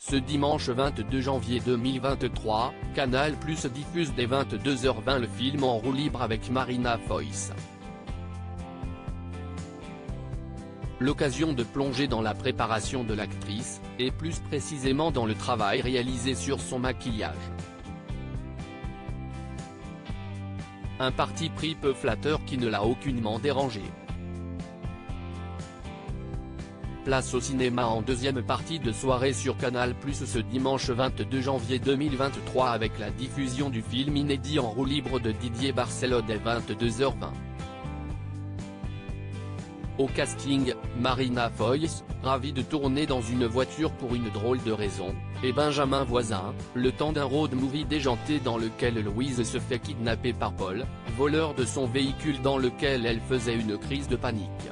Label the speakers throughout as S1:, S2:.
S1: Ce dimanche 22 janvier 2023, Canal+ diffuse dès 22h20 le film en roue libre avec Marina Foïs. L'occasion de plonger dans la préparation de l'actrice, et plus précisément dans le travail réalisé sur son maquillage. Un parti pris peu flatteur qui ne l'a aucunement dérangé. Place au cinéma en deuxième partie de soirée sur Canal+ ce dimanche 22 janvier 2023 avec la diffusion du film inédit en roue libre de Didier Barcelo dès 22h20. Au casting, Marina Foïs, ravie de tourner dans une voiture pour une drôle de raison, et Benjamin Voisin, le temps d'un road movie déjanté dans lequel Louise se fait kidnapper par Paul, voleur de son véhicule dans lequel elle faisait une crise de panique.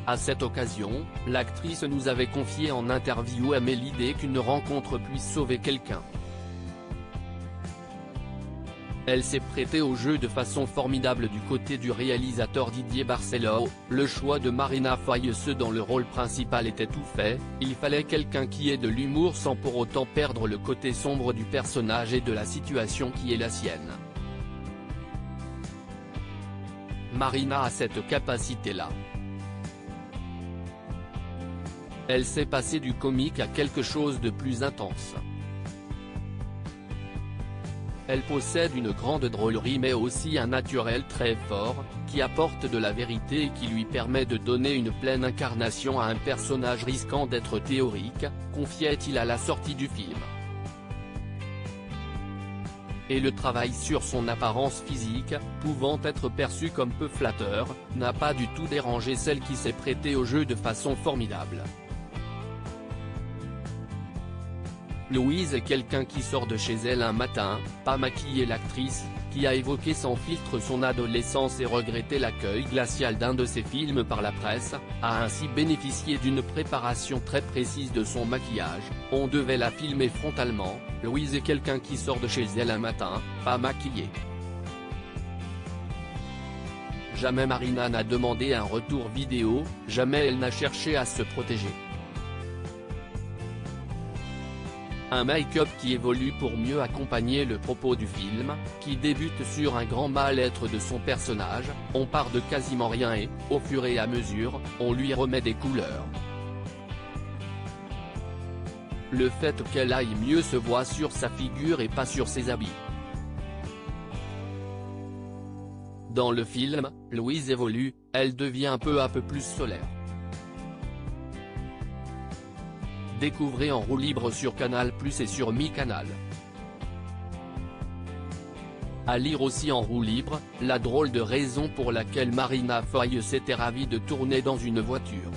S1: À cette occasion, l'actrice nous avait confié en interview aimer l'idée qu'une rencontre puisse sauver quelqu'un. Elle s'est prêtée au jeu de façon formidable du côté du réalisateur Didier Barcelo. Le choix de Marina Foïs dans le rôle principal était tout fait, il fallait quelqu'un qui ait de l'humour sans pour autant perdre le côté sombre du personnage et de la situation qui est la sienne. Marina a cette capacité-là. Elle sait passer du comique à quelque chose de plus intense. Elle possède une grande drôlerie mais aussi un naturel très fort, qui apporte de la vérité et qui lui permet de donner une pleine incarnation à un personnage risquant d'être théorique, confiait-il à la sortie du film. Et le travail sur son apparence physique, pouvant être perçu comme peu flatteur, n'a pas du tout dérangé celle qui s'est prêtée au jeu de façon formidable. Louise est quelqu'un qui sort de chez elle un matin, pas maquillée. L'actrice, qui a évoqué sans filtre son adolescence et regretté l'accueil glacial d'un de ses films par la presse, a ainsi bénéficié d'une préparation très précise de son maquillage. On devait la filmer frontalement. Louise est quelqu'un qui sort de chez elle un matin, pas maquillée. Jamais Marina n'a demandé un retour vidéo, jamais elle n'a cherché à se protéger. Un make-up qui évolue pour mieux accompagner le propos du film, qui débute sur un grand mal-être de son personnage. On part de quasiment rien et, au fur et à mesure, on lui remet des couleurs. Le fait qu'elle aille mieux se voit sur sa figure et pas sur ses habits. Dans le film, Louise évolue, elle devient peu à peu plus solaire. Découvrez en roue libre sur Canal+ et sur Mi-Canal. À lire aussi en roue libre, la drôle de raison pour laquelle Marina Foïs était ravie de tourner dans une voiture.